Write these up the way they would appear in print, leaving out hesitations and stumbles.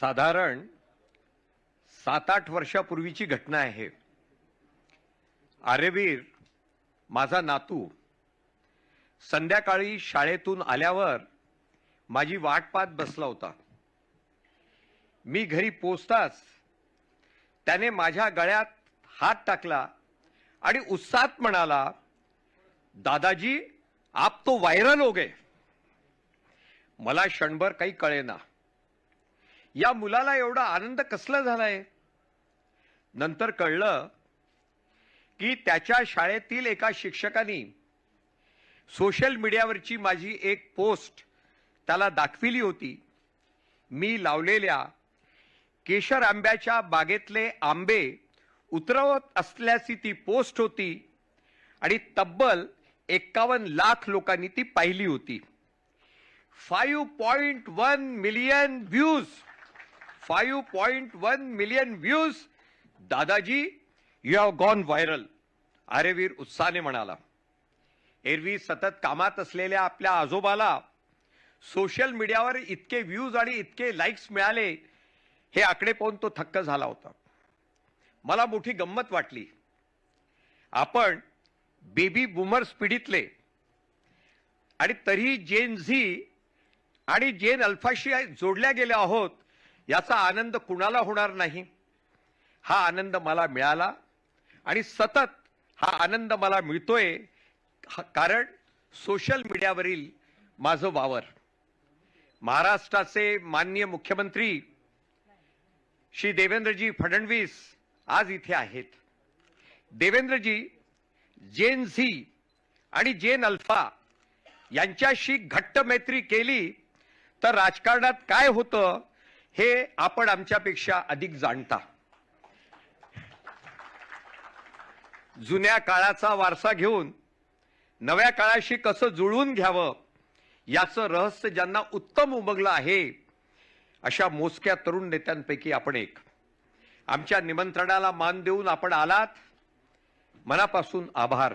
साधारण 7-8 वर्षापूर्वीची घटना आहे। आर्यवीर माझा नातू संध्याकाळी शाळेतून आल्यावर माझी वाट पाहत बसला होता। मी घरी पोहोचताच त्याने माझ्या गळ्यात हात टाकला आणि उत्साहात म्हणाला, दादाजी आप तो वायरल हो गए। मला क्षणभर काही कळेना, या मुलाला एवढा आनंद कसला झालाय। नंतर कळलं की त्याच्या शाळेतील एका शिक्षकांनी सोशल मीडियावरची माझी एक पोस्ट त्याला दाखविली होती। मी लावलेल्या केशर आंब्याच्या बागेतले आंबे उतरवत असल्याची ती पोस्ट होती आणि तब्बल 51 लाख लोकांनी ती पाहिली होती। 5.1 million views, 5.1 million views. Dadaji you have gone viral, Aryaveer उत्साहाने म्हणाला। एरवी सतत कामात असलेल्या आपल्या आजोबाला सोशल मीडियावर इतके व्ह्यूज आणि इतके लाईक्स मिळाले, हे आकडे पाहून तो थक्क झाला होता। मला मोठी गंमत वाटली। आपण बेबी बूमर्स पिढीतले आणि तरी जेन झी आणि जेन अल्फाशी जोडल्या गेले आहोत, याचा आनंद कुणाला होणार नाही। हा आनंद मला मिळाला आणि सतत हा आनंद मला मिळतोय, कारण सोशल मीडियावरील माझं वावर। महाराष्ट्राचे माननीय मुख्यमंत्री श्री देवेंद्रजी फडणवीस आज इथे आहेत। देवेंद्रजी जेन झी आणि जेन अल्फा यांच्याशी घट्ट मैत्री केली तर राजकारणात काय होतं हे आपण आमच्यापेक्षा अधिक जाणता। जुन्या काळाचा वारसा घेऊन नव्या काळाशी कसं जुळवून घ्यावं, याचं रहस्य ज्यांना उत्तम उमगलं आहे, अशा मोजक्या तरुण नेत्यांपैकी आपण एक। आमच्या निमंत्रणाला मान देऊन आपण आलात, मनापासून आभार।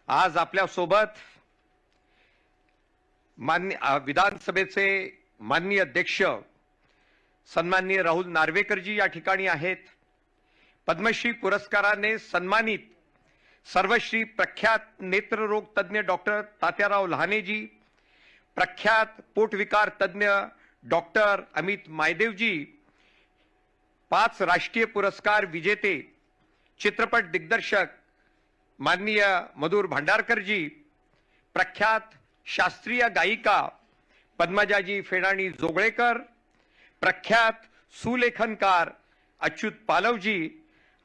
आज आपल्या सोबत विधानसभेचे माननीय अध्यक्ष सन्माननीय राहुल नार्वेकरजी या ठिकाणी आहेत। पद्मश्री पुरस्काराने सन्मानित सर्वश्री प्रख्यात नेत्ररोग तज्ञ डॉक्टर तात्याराव लहानेजी, प्रख्यात पोटविकार तज्ञ डॉक्टर अमित मायदेवजी, 5 राष्ट्रीय पुरस्कार विजेते चित्रपट दिग्दर्शक माननीय मधुर भांडारकरजी, प्रख्यात शास्त्रीय गायिका पद्मजाजी फेडाणी जोगळेकर, प्रख्यात सुलेखनकार अच्युत पालवजी,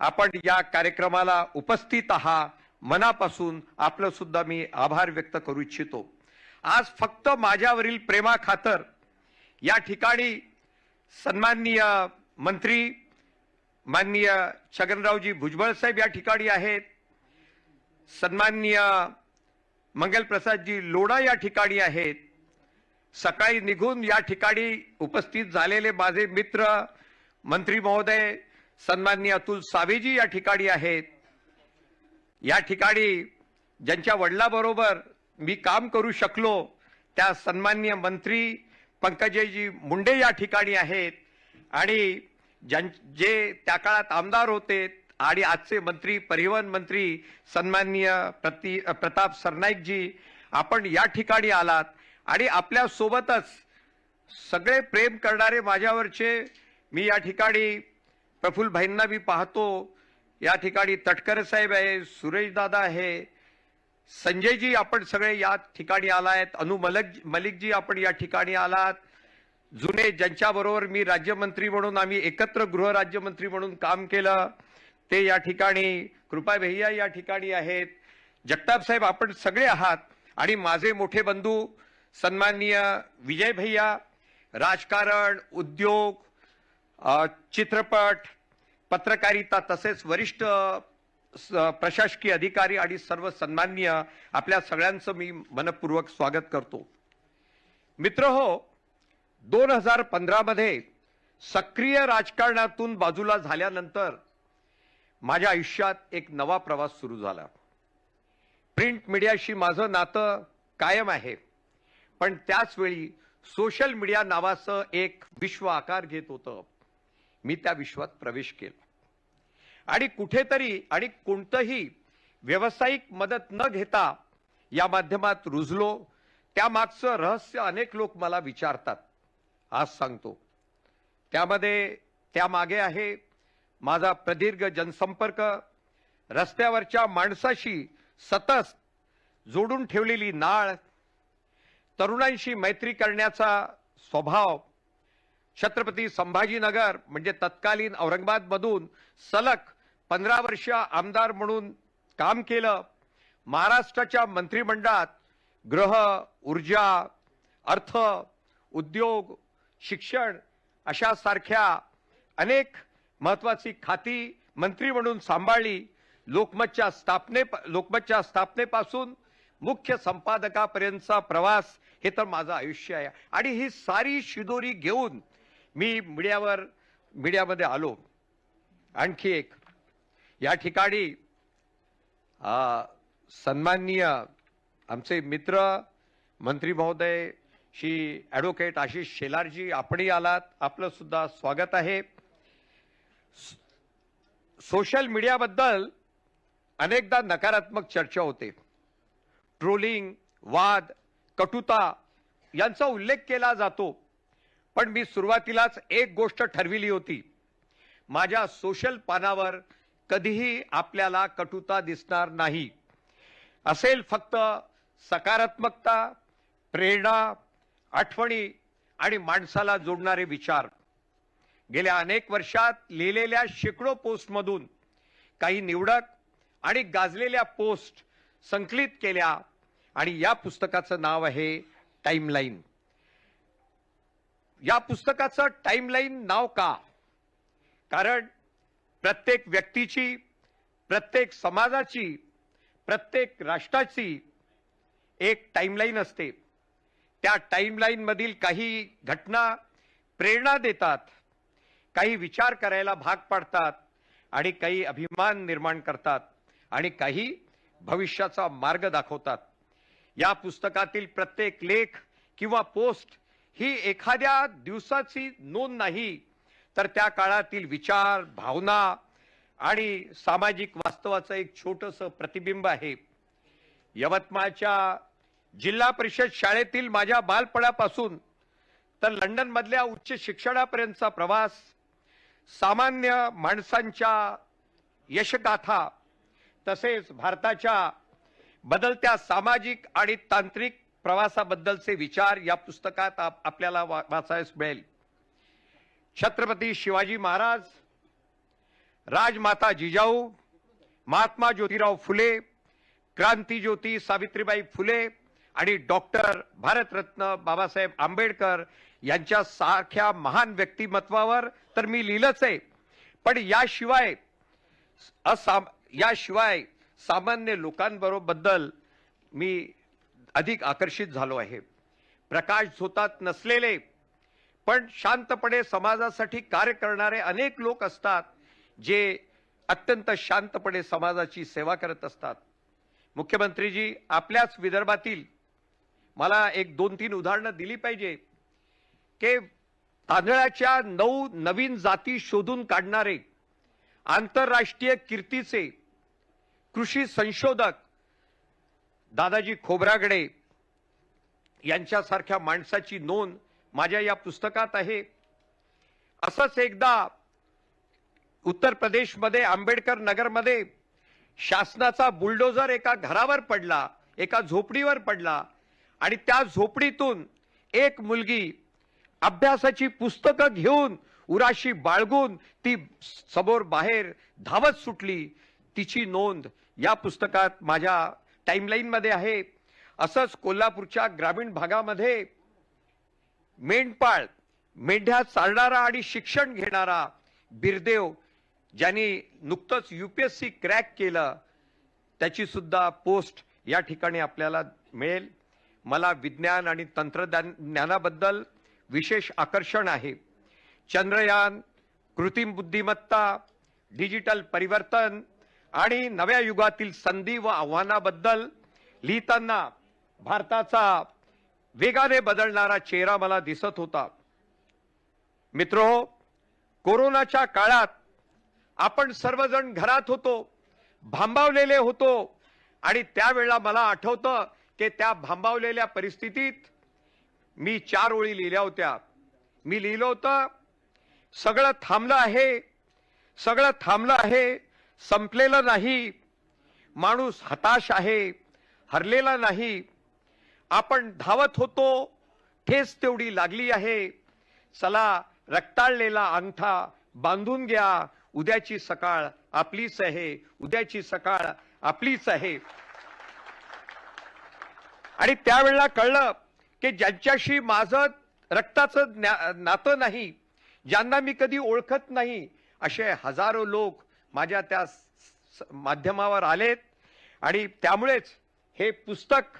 आपण या कार्यक्रमाला उपस्थित आहात, मनापासून आपलं सुद्धा मी आभार व्यक्त करू इच्छितो। आज फक्त माझ्यावरील प्रेमाखातर या ठिकाणी सन्माननीय मंत्री माननीय छगनरावजी भुजबळ साहेब या ठिकाणी आहेत, सन्माननीय मंगलप्रसादजी लोढा या ठिकाणी आहेत, सकाळी निघून या ठिकाणी उपस्थित झालेले माझे मित्र मंत्री महोदय सन्माननीय अतुल सावेजी या ठिकाणी आहेत। या ठिकाणी ज्यांच्या वडिलांबरोबर मी काम करू शकलो त्या सन्माननीय मंत्री पंकजजी मुंडे या ठिकाणी आहेत, आणि जे त्या काळात आमदार होते आणि आजचे मंत्री परिवहन मंत्री सन्माननीय प्रताप सरनाईकजी, आपण या ठिकाणी आलात। आणि आपल्या सोबतच सगळे प्रेम करणारे माझ्यावरचे, मी या ठिकाणी प्रफुल्ल भाईंना मी पाहतो, या ठिकाणी तटकरे साहेब आहे, सुरेश दादा आहे, संजयजी आपण सगळे या ठिकाणी आलात, अनु मलिकजी आपण या ठिकाणी आलात, जुने ज्यांच्याबरोबर मी राज्यमंत्री म्हणून आम्ही एकत्र गृहराज्यमंत्री म्हणून काम केलं ते या ठिकाणी, कृपा भैया या ठिकाणी आहेत, जगताप साहेब आपण सगळे आहात, आणि माझे मोठे बंधू सन्माननीय विजय भैया, राजकारण, उद्योग, चित्रपट, पत्रकारिता तसेच वरिष्ठ प्रशासकीय अधिकारी आणि सर्व सन्माननीय, आपल्या सगळ्यांचं मी मनपूर्वक स्वागत करतो। मित्रहो, 2015 मध्ये सक्रिय राजकारणातून बाजूला झाल्यानंतर माझ्या आयुष्यात एक नवा प्रवास सुरू झाला। प्रिंट मीडियाशी माझं नातं कायम आहे, पण त्याच वेळी सोशल मीडिया नावाचं एक विश्व आकार घेत होतं. मी त्या विश्वात प्रवेश केला आणि कुठेतरी आणि कोणतंही व्यावसायिक मदत न घेता या माध्यमात रुजलो. त्यामागचं रहस्य अनेक लोक मला विचारतात. आज सांगतो. त्यामागे आहे माझा प्रदीर्घ जनसंपर्क, रस्त्यावरच्या माणसाशी सतत जोडून ठेवलेली नाळ, तरुणांशी मैत्री करण्याचा स्वभाव. छत्रपती संभाजीनगर म्हणजे तत्कालीन औरंगाबाद मधून सलग 15 वर्ष आमदार म्हणून काम केलं. महाराष्ट्राच्या मंत्रिमंडळात गृह, ऊर्जा, अर्थ, उद्योग, शिक्षण अशा सारख्या अनेक महत्वाची खाती मंत्री म्हणून सांभाळली. लोकमतच्या स्थापनेपासून मुख्य संपादकापर्यंतचा प्रवास हे तर माझं आयुष्य आहे. आणि ही सारी शिदोरी घेऊन मी मीडियामध्ये आलो. आणखी एक या ठिकाणी सन्माननीय आमचे मित्र मंत्री महोदय श्री ॲडव्होकेट आशिष शेलारजी, आपणही आलात, आपलं सुद्धा स्वागत आहे. सोशल मीडियाबद्दल अनेकदा नकारात्मक चर्चा होते. ट्रोलिंग, वाद, कटुता यांचा उल्लेख केला जातो. पण मी सुरुवातीलाच एक गोष्ट ठरविली होती. माझ्या सोशल पानावर कधीही आपल्याला कटुता दिसणार नाही. असेल फक्त सकारात्मकता, प्रेरणा, आठवणी आणि माणसाला जोडणारे विचार. गेल्या अनेक वर्षात लिहिलेल्या शेकडो पोस्टमधून काही निवडक आणि गाजलेल्या पोस्ट संकलित केल्या आणि या पुस्तकाचं नाव आहे टाइमलाईन. या पुस्तकाचं टाइमलाईन नाव का? कारण प्रत्येक व्यक्तीची, प्रत्येक समाजाची, प्रत्येक राष्ट्राची एक टाइमलाईन असते. त्या टाइमलाईन मधील काही घटना प्रेरणा देतात, काही विचार करायला भाग पाडतात आणि काही अभिमान निर्माण करतात आणि काही भविष्याचा मार्ग दाखवतात. या पुस्तकातील प्रत्येक लेख किंवा पोस्ट ही एखाद्या दिवसाची नोंद नाही, तर त्या काळातील विचार, भावना आणि सामाजिक वास्तवाचं एक छोटंसं प्रतिबिंब आहे. यवतमाळच्या जिल्हा परिषद शाळेतील माझ्या बालपणापासून तर लंडन मधल्या उच्च शिक्षणापर्यंतचा प्रवास, सामान्य माणसांच्या यशगाथा, तसेच भारताच्या बदलत्या सामाजिक आणि तांत्रिक प्रवासाबद्दलचे विचार या पुस्तकात आपल्याला वाचायला मिळेल. छत्रपती शिवाजी महाराज, राजमाता जिजाऊ, महात्मा ज्योतिराव फुले, क्रांतीज्योती सावित्रीबाई फुले आणि डॉक्टर भारतरत्न बाबासाहेब आंबेडकर यांच्या सारख्या महान व्यक्तिमत्वावर तर मी लिहिलंच आहे. पण याशिवाय सामान्य लोकांबद्दल मी अधिक आकर्षित झालो आहे. प्रकाश झोतात नसलेले पण शांतपणे समाजासाठी कार्य करणारे अनेक लोक असतात, जे अत्यंत शांतपणे समाजाची सेवा करत असतात. मुख्यमंत्रीजी, आपल्याच विदर्भातील मला एक 2-3 उदाहरणं दिली पाहिजे की तांदळाच्या 9 नवीन जाती शोधून काढणारे आंतरराष्ट्रीय कीर्तीचे कृषी संशोधक दादाजी खोब्रागडे यांच्यासारख्या माणसाची नोंद माझ्या या पुस्तकात आहे. असंच एकदा उत्तर प्रदेशमध्ये आंबेडकर नगरमध्ये शासनाचा बुलडोझर एका घरावर पडला, एका झोपडीवर पडला आणि त्या झोपडीतून एक मुलगी अभ्यासाची पुस्तकं घेऊन उराशी बाळगून ती समोर बाहेर धावत सुटली. तिची नोंद या पुस्तकात माझ्या टाइमलाईन मध्ये आहे. असंच कोल्हापूरच्या ग्रामीण भागामध्ये मेंढपाळ, मेंढ्या चालणारा आणि शिक्षण घेणारा बिरदेव, ज्यांनी नुकतंच UPSC क्रॅक केलं, त्याची सुद्धा पोस्ट या ठिकाणी आपल्याला मिळेल. मला विज्ञान आणि तंत्रज्ञानाबद्दल विशेष आकर्षण आहे. चंद्रयान, कृत्रिम बुद्धिमत्ता, डिजिटल परिवर्तन आणि नव्या युगातील संधी व आव्हानाबद्दल लिहिताना भारताचा वेगाने बदलणारा चेहरा मला दिसत होता. मित्रहो, कोरोनाच्या काळात आपण सर्वजण घरात होतो, भांबावलेले होतो आणि त्यावेळेला मला आठवतं की त्या भांबावलेल्या परिस्थितीत मी 4 ओळी लिहिल्या होत्या. मी लिहिलं होतं, सगळं थांबलं आहे, सगळं थांबलं आहे, संपलेलं नाही. माणूस हताश आहे, हरलेला नाही. आपण धावत होतो, ठेस तेवढी लागली आहे. चला, रक्ताळलेला अंगठा बांधून घ्या. उद्याची सकाळ आपलीच आहे, उद्याची सकाळ आपलीच आहे. आणि त्यावेळेला कळलं की ज्यांच्याशी माझं रक्ताचं नातं नाही, ज्यांना मी कधी ओळखत नाही, असे हजारो लोक माझ्या त्या माध्यमावर आलेत. आणि त्यामुळेच हे पुस्तक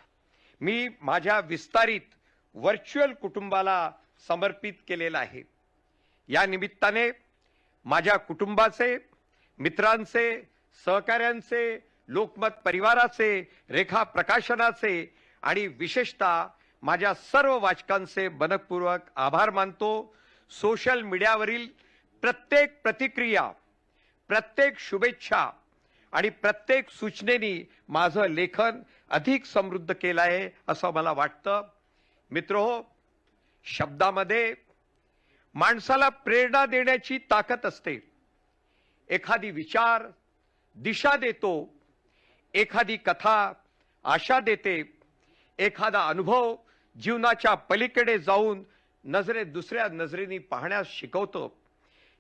मी माझ्या विस्तारित व्हर्च्युअल कुटुंबाला समर्पित केलेलं आहे. या निमित्ताने माझ्या कुटुंबाचे, मित्रांचे, सहकाऱ्यांचे, लोकमत परिवाराचे, रेखा प्रकाशनाचे आणि विशेषतः माझ्या सर्व वाचकांचे मनपूर्वक आभार मानतो. सोशल मीडियावरील प्रत्येक प्रतिक्रिया, प्रत्येक शुभेच्छा आणि प्रत्येक सूचनेनी माझं लेखन अधिक समृद्ध केलं आहे असं मला वाटतं. मित्रहो, शब्दामध्ये माणसाला प्रेरणा देण्याची ताकद असते. एखादी विचार दिशा देतो, एखादी कथा आशा देते, एखादा अनुभव जीवनाच्या पलीकडे जाऊन दुसऱ्या नजरेने पाहण्यास शिकवतो.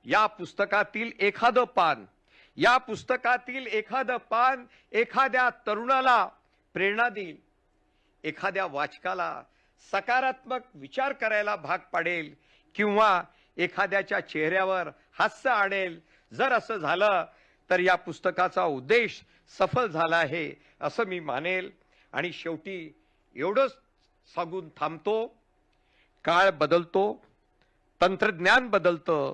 या पुस्तकातील एखादं पान एखाद्या तरुणाला प्रेरणा देईल, एखाद्या वाचकाला सकारात्मक विचार करायला भाग पाडेल किंवा एखाद्याच्या चेहऱ्यावर हास्य आणेल. जर असं झालं तर या पुस्तकाचा उद्देश सफल झाला आहे असं मी मानेल. आणि शेवटी एवढंच सांगून थांबतो. काळ बदलतो, तंत्रज्ञान बदलतं,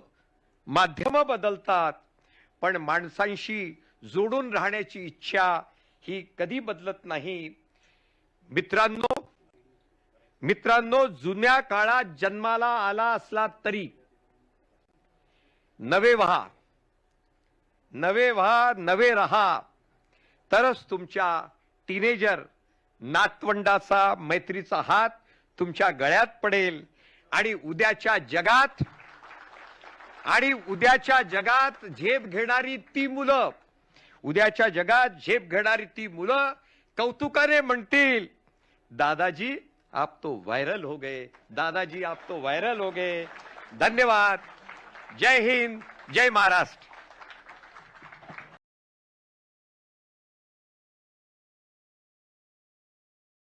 माध्यमं बदलतात, पण माणसांशी जोडून राहण्याची इच्छा ही कधी बदलत नाही. मित्रांनो, जुन्या काळात जन्माला आला असला तरी नवे व्हा, नवे रहा, तरच तुमच्या टीनेजर नातवंडाचा मैत्रीचा हात तुमच्या गळ्यात पडेल. आणि उद्याच्या जगात झेप घेणारी ती मुलं कौतुकाने म्हणतील, दादाजी आप तो वायरल हो गए, दादाजी आप तो वायरल हो गए. धन्यवाद. जय हिंद, जय महाराष्ट्र.